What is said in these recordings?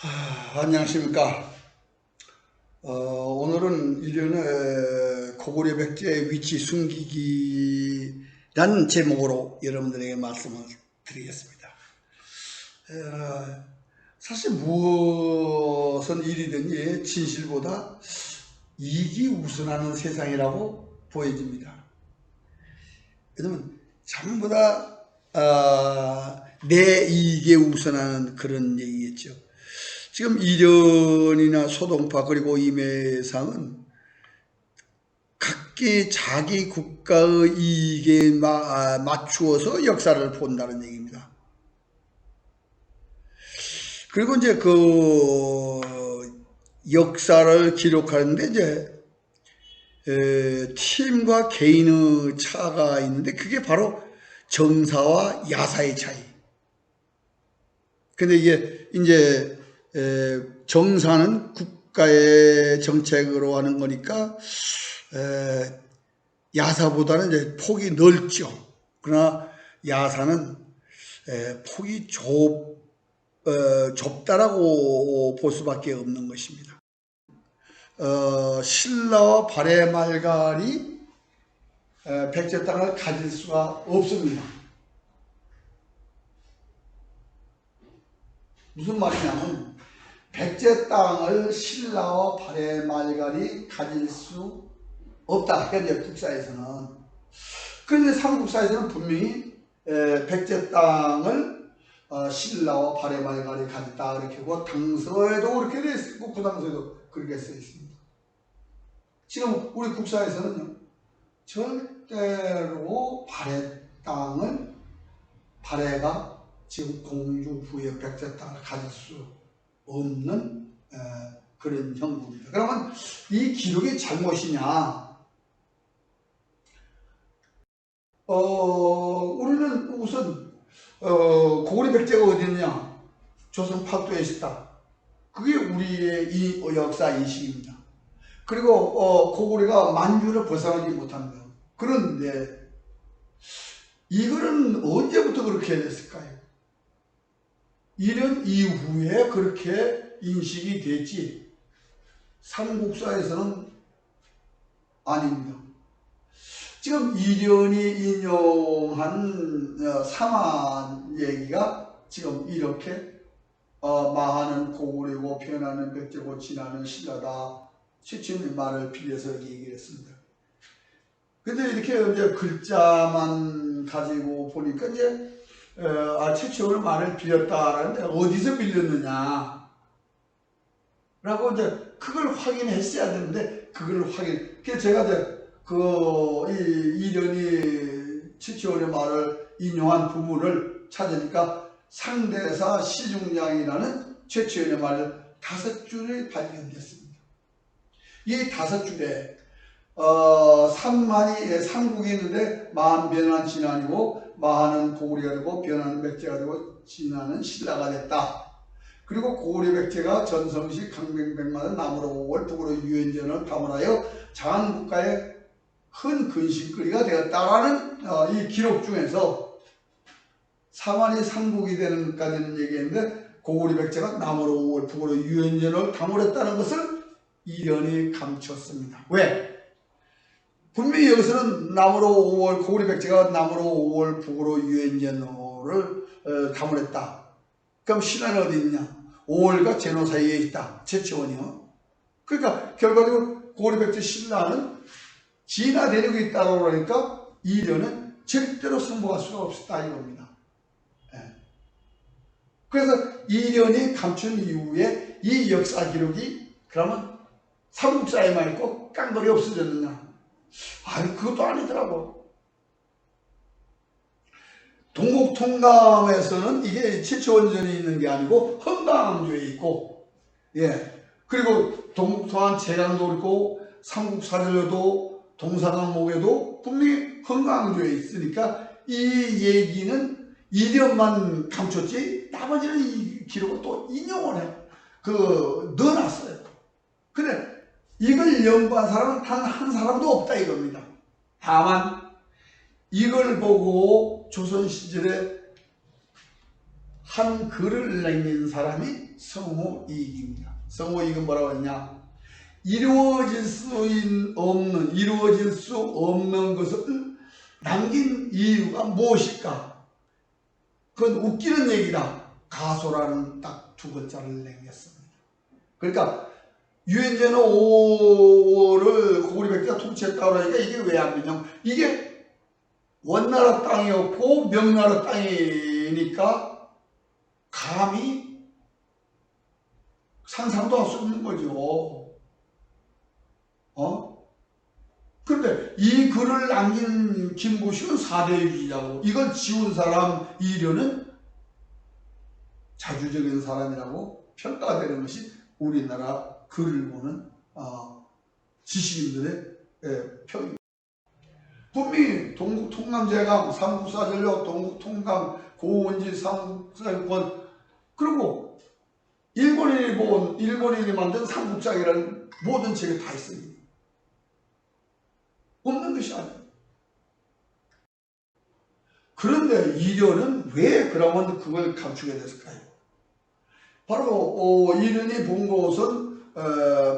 안녕하십니까. 오늘은 일련의 고구려 백제의 위치 숨기기란 제목으로 여러분들에게 말씀을 드리겠습니다. 사실 무엇은 일이든지 진실보다 이익이 우선하는 세상이라고 보여집니다. 왜냐면 전부 다 내 이익에 우선하는 그런 얘기겠죠. 지금 이련이나 소동파 그리고 임해상은 각기 자기 국가의 이익에 맞추어서 역사를 본다는 얘기입니다. 그리고 이제 그 역사를 기록하는데 이제 팀과 개인의 차가 있는데 그게 바로 정사와 야사의 차이. 근데 이게 이제 정사는 국가의 정책으로 하는 거니까 야사보다는 이제 폭이 넓죠. 그러나 야사는 폭이 좁다라고 볼 수밖에 없는 것입니다. 신라와 발해 말갈이 백제 땅을 가질 수가 없습니다. 무슨 말이냐면 백제 땅을 신라와 발해 말갈이 가질 수 없다. 현재 국사에서는. 그런데 삼국사에서는 분명히 백제 땅을 신라와 발해 말갈이 가졌다. 이렇게 하고 당서에도 그렇게 되어 있고 구당서에도 그렇게 써 있습니다. 지금 우리 국사에서는요. 절대로 발해 땅을 발해가 지금 공주부의 백제 땅을 가질 수 없는 그런 형국입니다. 그러면 이 기록이 잘못이냐? 우리는 우선 고구려 백제가 어디 있느냐? 조선 팔도에 있다. 그게 우리의 이 역사 인식입니다. 그리고 고구려가 만주를 벗어나지 못합니다. 그런데 이거는 언제부터 그렇게 됐을까요? 이런 이후에 그렇게 인식이 됐지 삼국사에서는 아닙니다. 지금 이련이 인용한 사만 얘기가 지금 이렇게 마하는 고구려고 변하는 백제고 진하는 신라다 최초의 말을 빌려서 얘기를 했습니다. 근데 이렇게 이제 글자만 가지고 보니까 이제 최초의 말을 빌렸다라는데 어디서 빌렸느냐 라고 이제 그걸 확인했어야 되는데 그걸 그래서 제가 이제 이련이 최초의 말을 인용한 부분을 찾으니까 상대사 시중량이라는 최초의 말을 5줄이 발견됐습니다. 이 5줄에 삼국이 있는데 마한 변한 진한이고 마하는 고구려가 되고 변하는 백제가 되고 진하는 신라가 됐다. 그리고 고구려 백제가 전성시 강병백마는 남으로 5월 북으로 유연전을 가문하여 장안국가의 큰 근심거리가 되었다라는 이 기록 중에서 사만이 삼국이 되는까지는 얘기했는데 고구려 백제가 남으로 5월 북으로 유연전을 가문했다는 것을 이련이 감췄습니다. 왜? 분명히 여기서는 남으로 5월 고구려 백제가 남으로 5월 북으로 유연전을 가문했다. 그럼 신라는 어디 있냐? 5월과 제노 사이에 있다. 최초원이요. 그러니까 결과적으로 고구려 백제 신라는 진화 대륙에 있다고 그러니까 이련은 절대로 승복할 수가 없었다 이겁니다. 그래서 이련이 감춘 이후에 이 역사 기록이 그러면 삼국사에만 있고 깡돌이 없어졌느냐? 아니 그것도 아니더라고. 동국통감에서는 이게 최초원전이 있는 게 아니고 흥강주에 있고, 그리고 동국통한 제강도 있고 삼국사전에도 동사강목에도 분명히 흥강주에 있으니까 이 얘기는 이련만 감췄지 나머지는 이 기록을 또 인용을 해 넣어놨어요. 근데 이걸 연구한 사람은 단 한 사람도 없다 이겁니다. 다만 이걸 보고 조선 시절에 한 글을 남긴 사람이 성호이익입니다. 성호이익은 뭐라고 했냐? 이루어질 수 없는 것을 남긴 이유가 무엇일까? 그건 웃기는 얘기다. 가소라는 딱 두 글자를 남겼습니다. 그러니까 유엔제는 5를 고구려 백제가 통치했다고 하니까 이게 왜 안 되냐? 이게 원나라 땅이었고 명나라 땅이니까 감히 상상도 할 수 없는 거죠. 그런데 이 글을 남긴 김구식은 4대 유지자고, 이걸 지운 사람 이련은 자주적인 사람이라고 평가되는 것이 우리나라 글을 보는 지식인들의 평입니다. 분명히 동국통감제강, 삼국사전력, 동국통강, 고원지, 삼국사권, 그리고 일본인이 만든 삼국장이라는 모든 책에 다 있습니다. 없는 것이 아니에요. 그런데 이련은 왜 그러면 그걸 감추게 됐을까요? 바로 이련이 본 것은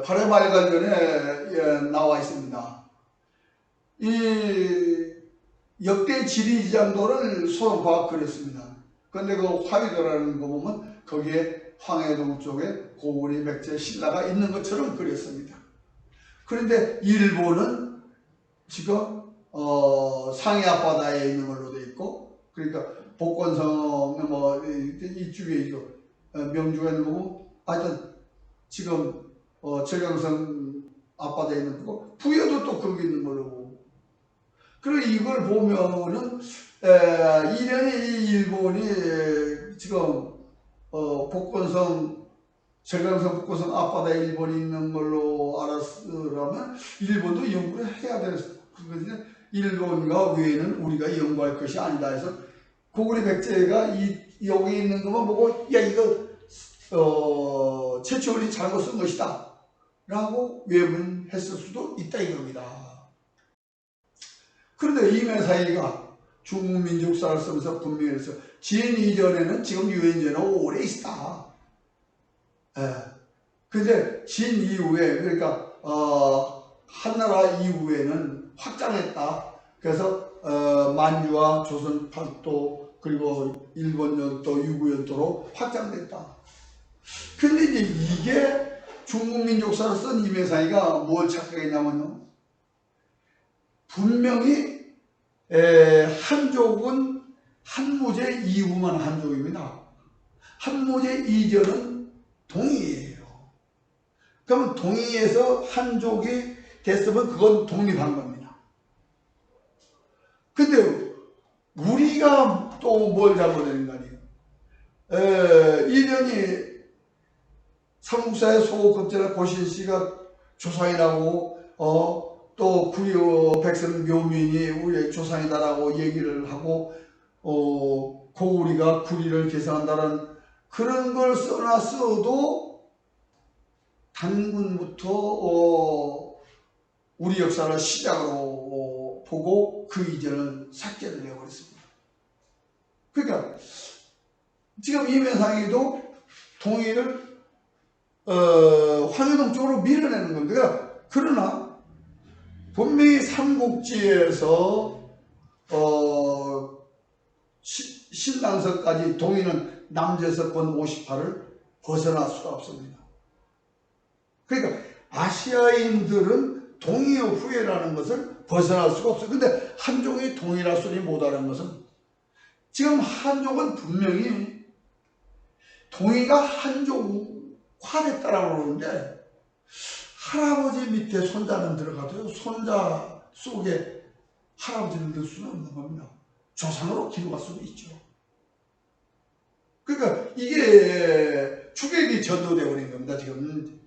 발해말관전에 나와 있습니다. 이 역대 지리지장도를 소론파가 그렸습니다. 그런데 그 화유도라는 거 보면 거기에 황해도 쪽에 고구려 백제 신라가 있는 것처럼 그렸습니다. 그런데 일본은 지금 상해 앞바다에 있는 걸로 돼 있고, 그러니까 복권성 뭐 이쪽에 있고 명주가 있는 거고, 하여튼 지금 철강성 앞바다에 있는 거고, 부여도 또 거기 있는 걸로 보고. 그리고 이걸 보면은 이련이 일본이 지금 복권성, 철강성 복권성 앞바다에 일본이 있는 걸로 알았으라면 일본도 연구를 해야 되는 거거든요. 일본과 외에는 우리가 연구할 것이 아니다 해서 고구려 백제가 여기 있는 것만 보고 야 이거 최초원이 잘못 쓴 것이다 라고 외문했을 수도 있다 이겁니다. 그런데 임해사이가 중국민족사를 쓰면서 분명히 해서 진 이전에는 지금 유엔제는 오래 있다. 근데 진 이후에, 그러니까 한나라 이후에는 확장했다. 그래서 만주와 조선 팔도 그리고 일본 연도, 유구 연도로 확장됐다. 근데 이제 이게 중국민족사를 쓴 임해사이가 뭘 착각했냐면요, 분명히 한족은 한무제 이후만 한족입니다. 한무제 이전은 동이에요. 그러면 동이에서 한족이 됐으면 그건 독립한 겁니다. 근데 우리가 또 뭘 잘못했는가 아니에요. 이련이 삼국사의 소급제나 고신씨가 조상이라고 또 구려 백성 묘민이 우리의 조상이다라고 얘기를 하고 고구리가 구리를 계산한다는 그런 걸 써놨어도 단군부터 우리 역사를 시작으로 보고 그 이전을 삭제를 해버렸습니다. 그러니까 지금 임해상이도 동의를 황해동 쪽으로 밀어내는 겁니다. 그러나 분명히 삼국지에서 신당서까지 동의는 남제서권 58을 벗어날 수가 없습니다. 그러니까 아시아인들은 동의 후예라는 것을 벗어날 수가 없어요. 근데 한족이 동의할 소리 못하는 것은 지금 한족은 분명히 동의가 한족화됐다라고 그러는데 할아버지 밑에 손자는 들어가도요, 손자 속에 할아버지를 넣을 수는 없는 겁니다. 조상으로 기록할 수는 있죠. 그러니까 이게 추격이 전도되어 버린 겁니다. 지금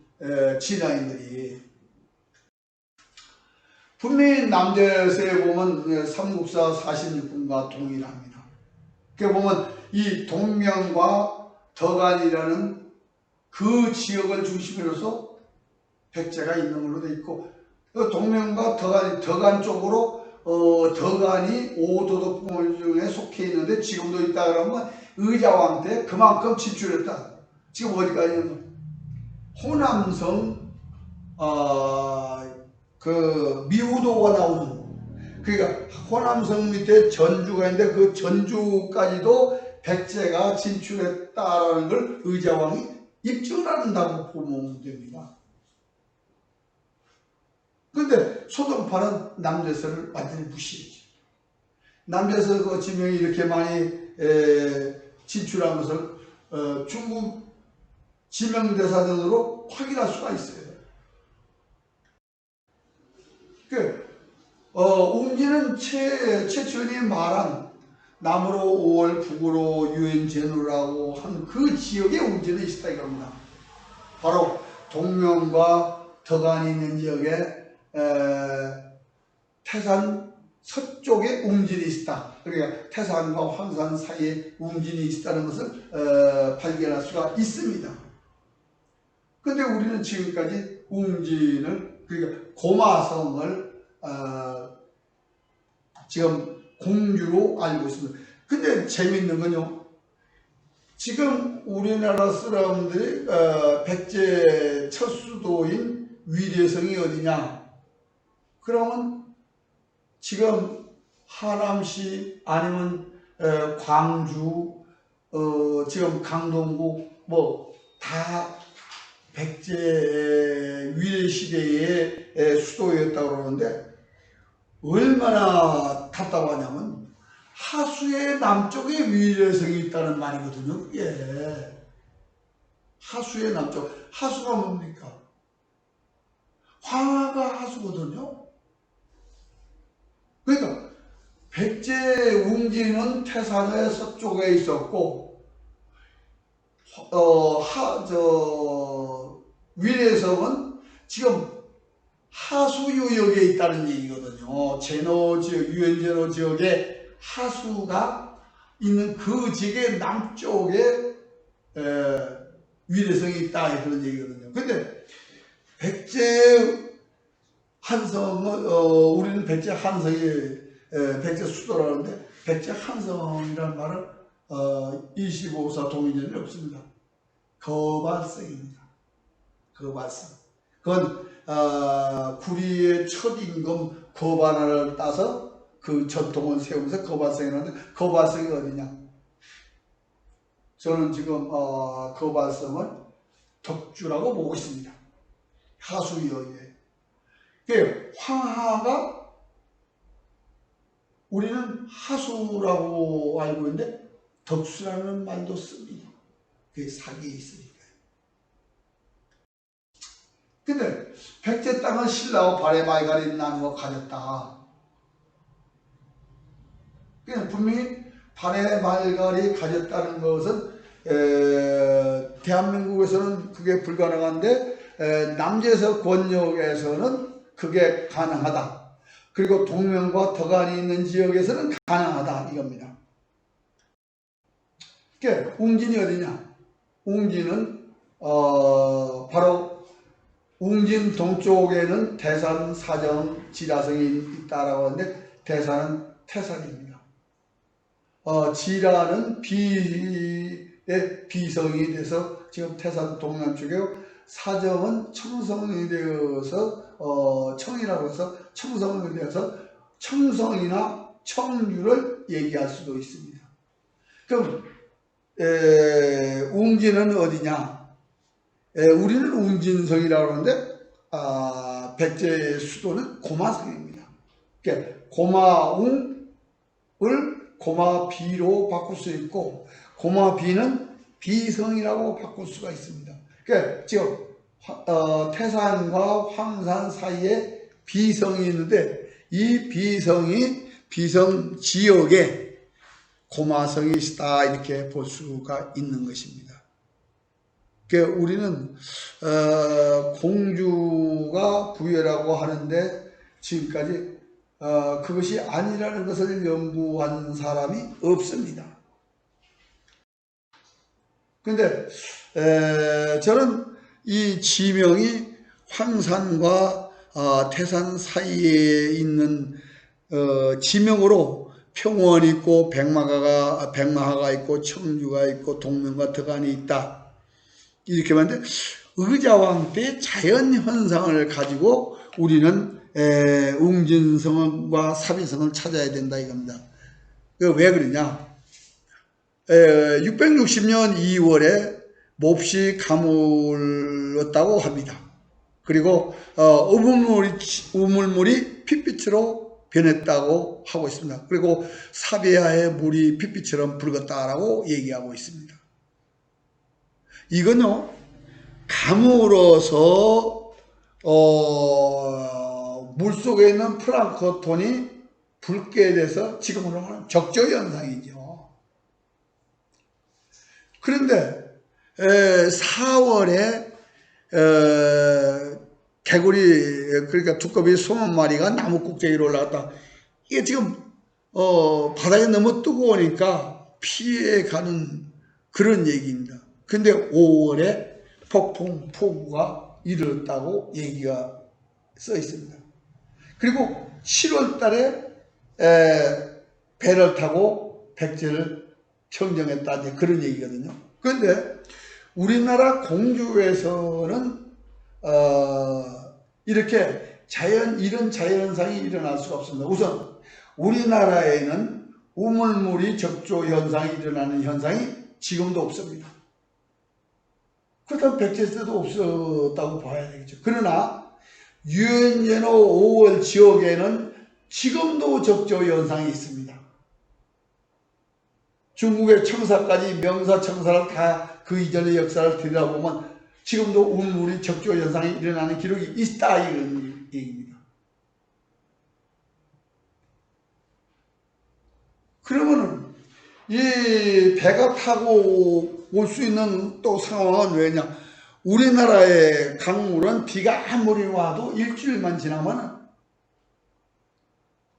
진화인들이. 분명히 남제서에 보면 삼국사 46분과 동일합니다. 그게 보면 이 동명과 덕안이라는 그 지역을 중심으로 해서 백제가 있는 걸로 돼 있고, 그 동명과 덕안 쪽으로 덕안이 오도덕부문 중에 속해 있는데 지금도 있다 그러면 의자왕 때 그만큼 진출했다. 지금 어디까지냐면 호남성 그 미우도가 나오는, 그러니까 호남성 밑에 전주가 있는데 그 전주까지도 백제가 진출했다라는 걸 의자왕이 입증한다고 보면 됩니다. 근데 소동파는 남제설을 완전히 무시했죠. 남제설 그 지명이 이렇게 많이 진출한 것을 중국 지명대사전으로 확인할 수가 있어요. 웅지는 최천이 말한 남으로 5월 북으로 유엔제누라고 한 그 지역에 웅지는 있었다 이겁니다. 바로 동명과 덕안이 있는 지역에 태산 서쪽에 웅진이 있다. 그러니까 태산과 황산 사이에 웅진이 있다는 것을 발견할 수가 있습니다. 근데 우리는 지금까지 웅진을, 그러니까 고마성을 지금 공주로 알고 있습니다. 근데 재밌는 건요, 지금 우리나라 사람들이 백제 첫 수도인 위례성이 어디냐? 그러면 지금 하남시 아니면 광주, 지금 강동구 뭐 다 백제 위례 시대의 수도였다고 그러는데 얼마나 답답하냐면 하수의 남쪽에 위례성이 있다는 말이거든요. 그게 하수의 남쪽, 하수가 뭡니까? 황하가 하수거든요. 그러니까 백제 웅지는 태산의 서쪽에 있었고 위례성은 지금 하수 유역에 있다는 얘기거든요. 제노 지역, 유엔제노 지역에 하수가 있는 그 지역의 남쪽에 위례성이 있다 그런 얘기거든요. 근데 백제 한성은 우리는 백제 한성이 백제 수도라는데 백제 한성이라는 말은 25사 동의전이 없습니다. 거발성입니다. 거발성. 그건 구리의 첫 임금 거반을 따서 그 전통을 세우면서 거발성이라는데 거발성이 어디냐? 저는 지금 거발성을 덕주라고 보고 있습니다. 하수역에. 황하가 우리는 하수라고 알고 있는데 덕수라는 말도 씁니다. 그게 사기에 있으니까요. 근데 백제 땅은 신라와 발해 말갈이 나누어 가졌다. 그냥 분명히 발해 말갈이 가졌다는 것은 대한민국에서는 그게 불가능한데 남제서 권역에서는 그게 가능하다. 그리고 동명과 덕안이 있는 지역에서는 가능하다 이겁니다. 그러니까 웅진이 어디냐? 웅진은 바로 웅진 동쪽에는 대산, 사정, 지라성이 있다라고 하는데 대산은 태산입니다. 지라는 비의 비성이 돼서 지금 태산 동남쪽이고 사정은 청성이 되어서 청이라고 해서 청성이 되어서 청성이나 청주를 얘기할 수도 있습니다. 그럼 웅진은 어디냐? 우리는 웅진성이라고 하는데 백제의 수도는 고마성입니다. 그러니까 고마웅을 고마비로 바꿀 수 있고 고마비는 비성이라고 바꿀 수가 있습니다. 그러니까 지금 태산과 황산 사이에 비성이 있는데 이 비성 지역에 고마성이 있다 이렇게 볼 수가 있는 것입니다. 그러니까 우리는 공주가 부여라고 하는데 지금까지 그것이 아니라는 것을 연구한 사람이 없습니다. 근데 저는 이 지명이 황산과 태산 사이에 있는 지명으로 평원이 있고 백마하가 있고 청주가 있고 동명과 덕안이 있다. 이렇게 말하는데 의자왕 때 자연현상을 가지고 우리는 웅진성과 사비성을 찾아야 된다 이겁니다. 왜 그러냐? 660년 2월에 몹시 가물었다고 합니다. 그리고 우물물이 핏빛으로 변했다고 하고 있습니다. 그리고 사비하의 물이 핏빛처럼 붉었다라고 얘기하고 있습니다. 이건요, 가물어서 물속에 있는 플랑크톤이 붉게 돼서 지금으로 말하면 적조현상이죠. 그런데 4월에 개구리, 그러니까 두꺼비 20마리가 나무 꼭대기로 올라갔다. 이게 지금 바닥이 너무 뜨거우니까 피해가는 그런 얘기입니다. 근데 5월에 폭풍, 폭우가 일어났다고 얘기가 써 있습니다. 그리고 7월 달에 배를 타고 백제를 평정했다. 그런 얘기거든요. 그런데 우리나라 공주에서는 이렇게 이런 자연현상이 일어날 수가 없습니다. 우선 우리나라에는 우물물이 적조 현상이 일어나는 현상이 지금도 없습니다. 그렇다면 백제 때도 없었다고 봐야 되겠죠. 그러나 유엔제노 5월 지역에는 지금도 적조 현상이 있습니다. 중국의 청사까지 명사 청사를 다 그 이전의 역사를 들여다보면 지금도 우물물이 적조 현상이 일어나는 기록이 있다 이런 얘기입니다. 그러면은 이 배가 타고 올 수 있는 또 상황은 왜냐? 우리나라의 강물은 비가 아무리 와도 일주일만 지나면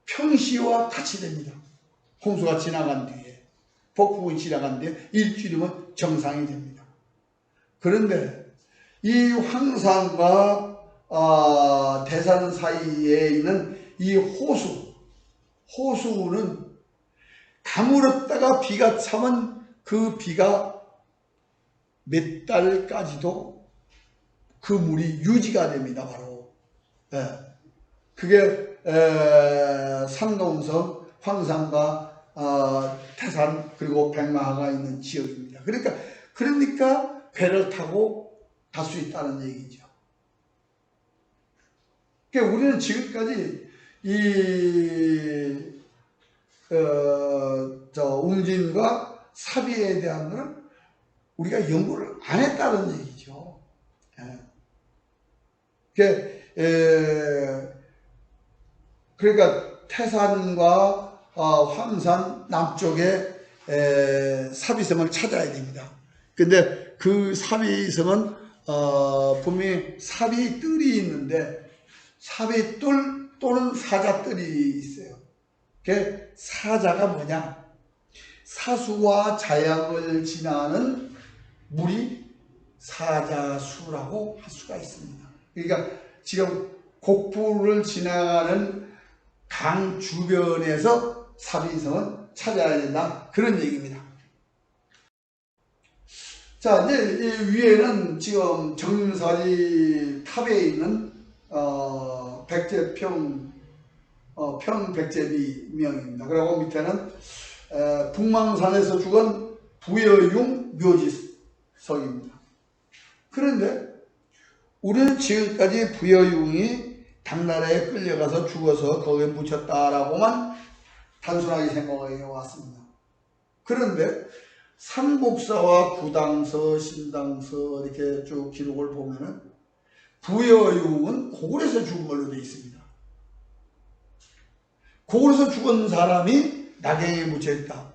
평시와 같이 됩니다. 홍수가 지나간 뒤에, 폭풍이 지나간 뒤에 일주일이면 정상이 됩니다. 그런데 이 황산과 대산 사이에 있는 이 호수는 가물었다가 비가 차면 그 비가 몇 달까지도 그 물이 유지가 됩니다. 바로 그게 산동성, 황산과 태산 그리고 백마하가 있는 지역입니다. 그러니까 배를 타고 갈 수 있다는 얘기죠. 그러니까 우리는 지금까지 웅진과 사비에 대한 것을 우리가 연구를 안 했다는 얘기죠. 그러니까 태산과 황산 남쪽에 사비성을 찾아야 됩니다. 근데 그 사비성은 분명히 사비뜰이 있는데 사비뜰 또는 사자뜰이 있어요. 그 사자가 뭐냐? 사수와 자양을 지나는 물이 사자수라고 할 수가 있습니다. 그러니까 지금 곡부를 지나가는 강 주변에서 사비성을 찾아야 된다. 그런 얘기입니다. 자, 이제 위에는 지금 정사리 탑에 있는 백제평 평백제비 명입니다. 그리고 밑에는 북망산에서 죽은 부여융 묘지석입니다. 그런데 우리는 지금까지 부여융이 당나라에 끌려가서 죽어서 거기에 묻혔다라고만 단순하게 생각해 왔습니다. 그런데 삼국사와 구당서, 신당서 이렇게 쭉 기록을 보면은 부여융은 고을에서 죽은 걸로 되어 있습니다. 고을에서 죽은 사람이 낙양에 묻혀있다.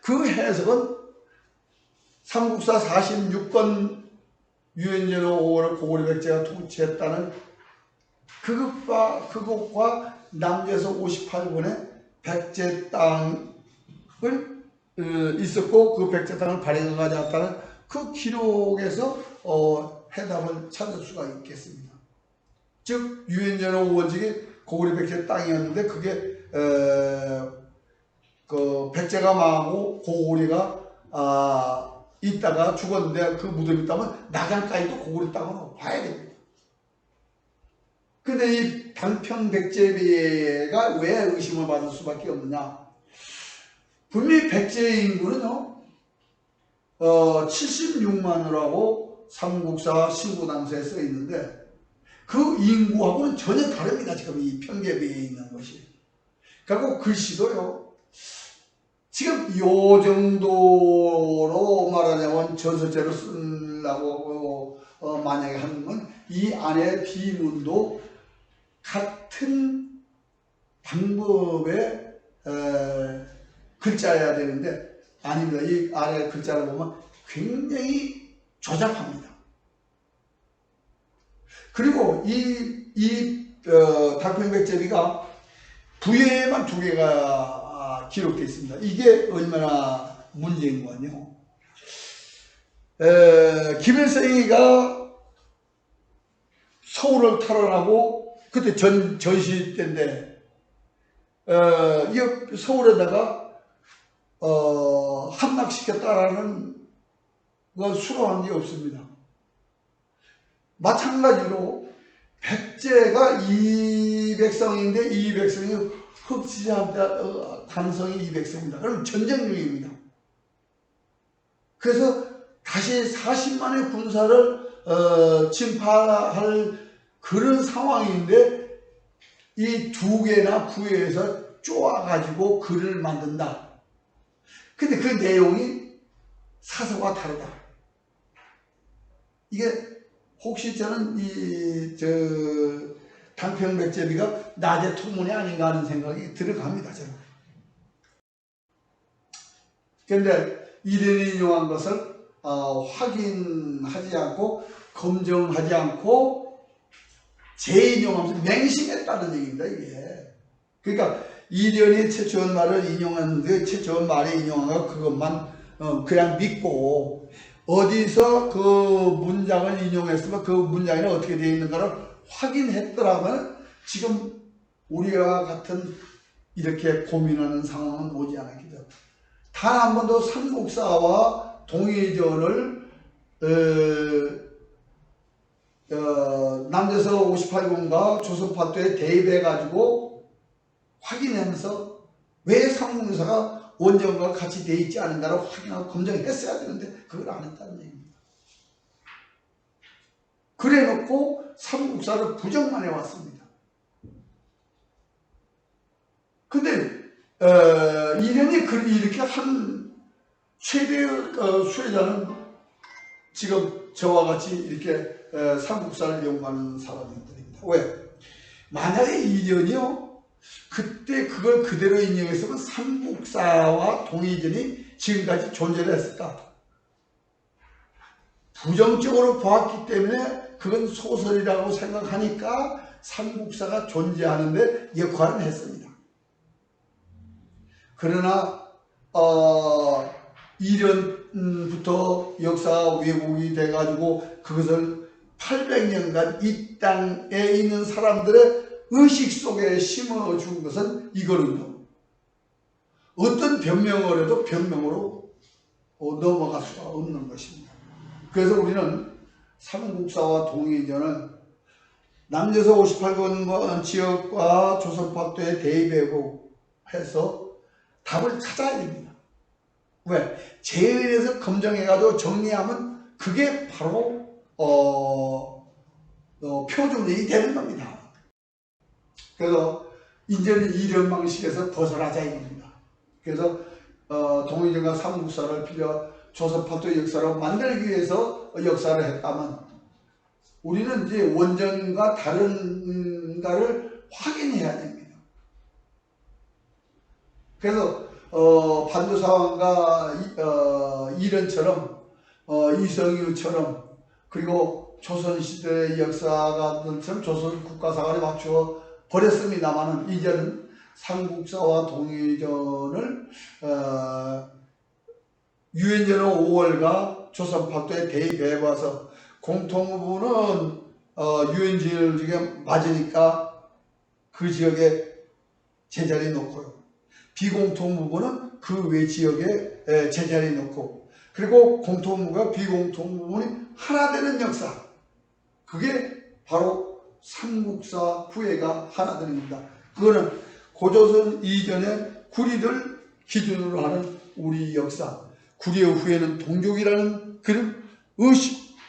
그 해석은 삼국사 46권 유엔제노 5월을 고구려 백제가 통치했다는 그것과 남제서 58권의 백제 땅을 있었고 그 백제 땅을 발행하지 않았다는 그 기록에서 해답을 찾을 수가 있겠습니다. 즉 유엔제노 5월직이 고구려 백제 땅이었는데 그게 그 백제가 망하고 고구려가 있다가 죽었는데 그 무덤이 있다면 낙양까지도 고구려 땅으로 봐야 됩니다. 근데 이 단평백제비가 왜 의심을 받을 수밖에 없느냐? 분명히 백제의 인구는요 76만이라고 삼국사 신구당서에 써 있는데 그 인구하고는 전혀 다릅니다. 지금 이 평계비에 있는 것이. 그리고 글씨도요 지금 요 정도로 말하자면 전서체로 쓰려고 만약에 하면 이 안에 비문도 같은 방법의 글자여야 되는데 아닙니다. 이 아래 글자를 보면 굉장히 조잡합니다. 그리고 단평백제비가 부여에만 2개가 기록되어 있습니다. 이게 얼마나 문제인 거냐. 김일성이가 서울을 탈환하고 그때 전시 때인데 이 서울에다가 함락시켰다라는 건 수록한 게 없습니다. 마찬가지로 백제가 200성인데 200성이 흑지한테 단성이 200성입니다. 그럼 전쟁 중입니다. 그래서 다시 40만의 군사를 진파할 그런 상황인데 이 2개나 부여해서 쪼아가지고 글을 만든다. 근데 그 내용이 사서가 다르다. 이게 혹시 저는 단평백제비가 낮의 토문이 아닌가 하는 생각이 들어갑니다. 저는. 그런데 이련이 인용한 것을 확인하지 않고 검증하지 않고 재인용하면서 맹신했다는 얘기입니다. 이게. 그러니까 이련이 최초원 말을 인용하는데 최초원 말에 인용한 거 그것만 그냥 믿고 어디서 그 문장을 인용했으면 그 문장이 어떻게 되어 있는가를 확인했더라면 지금 우리와 같은 이렇게 고민하는 상황은 오지 않았겠죠. 단 한 번도 삼국사와 동의전을 남조서 58권과 조선파도에 대입해가지고 확인하면서 왜 삼국사가 원전과 같이 되어 있지 않은가를 확인하고 검증했어야 되는데 그걸 안 했다는 얘기입니다. 그래 놓고 삼국사를 부정만 해왔습니다. 근데 이련이 이렇게 한 최대의 수혜자는 지금 저와 같이 이렇게 삼국사를 연구하는 사람들입니다. 왜? 만약에 이련이요 그때 그걸 그대로 인용했으면 삼국사와 동의전이 지금까지 존재를 했을까? 부정적으로 보았기 때문에 그건 소설이라고 생각하니까 삼국사가 존재하는데 역할은 했습니다. 그러나 이련부터 역사 왜곡이 돼가지고 그것을 800년간 이 땅에 있는 사람들의 의식 속에 심어준 것은 이거는요. 어떤 변명을 해도 변명으로 넘어갈 수가 없는 것입니다. 그래서 우리는 삼국사와 동의전은 남조서 58권 지역과 조선파도에 대입하고 해서 답을 찾아야 됩니다. 왜? 제일에서 검증해가지고 정리하면 그게 바로 표준이 되는 겁니다. 그래서 이제는 이런 방식에서 벗어나자 이겁니다. 그래서 동의전과 삼국사를 빌려 조선파도 역사로 만들기 위해서 역사를 했다면 우리는 이제 원전과 다른가를 확인해야 됩니다. 그래서 반도사왕과 이련처럼 이성유처럼 그리고 조선시대의 역사가들처럼 조선 국가사관에 맞추어 버렸습니다만은 이제는 삼국사와 동의전을 유엔전은 5월과 조선파도에 대입해봐서 공통부는 유엔지를 지금 맞으니까 그 지역에 제자리에 놓고요. 비공통 부분은 그 외 지역에 제자리에 놓고, 그리고 공통 부분과 비공통 부분이 하나 되는 역사, 그게 바로 삼국사 후에가 하나 되는 겁니다. 그거는 고조선 이전의 구리를 기준으로 하는 우리 역사, 구리의 후에는 동족이라는 그런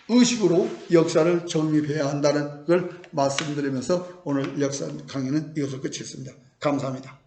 의식으로 역사를 정립해야 한다는 걸 말씀드리면서 오늘 역사 강의는 이것으로 끝이겠습니다. 감사합니다.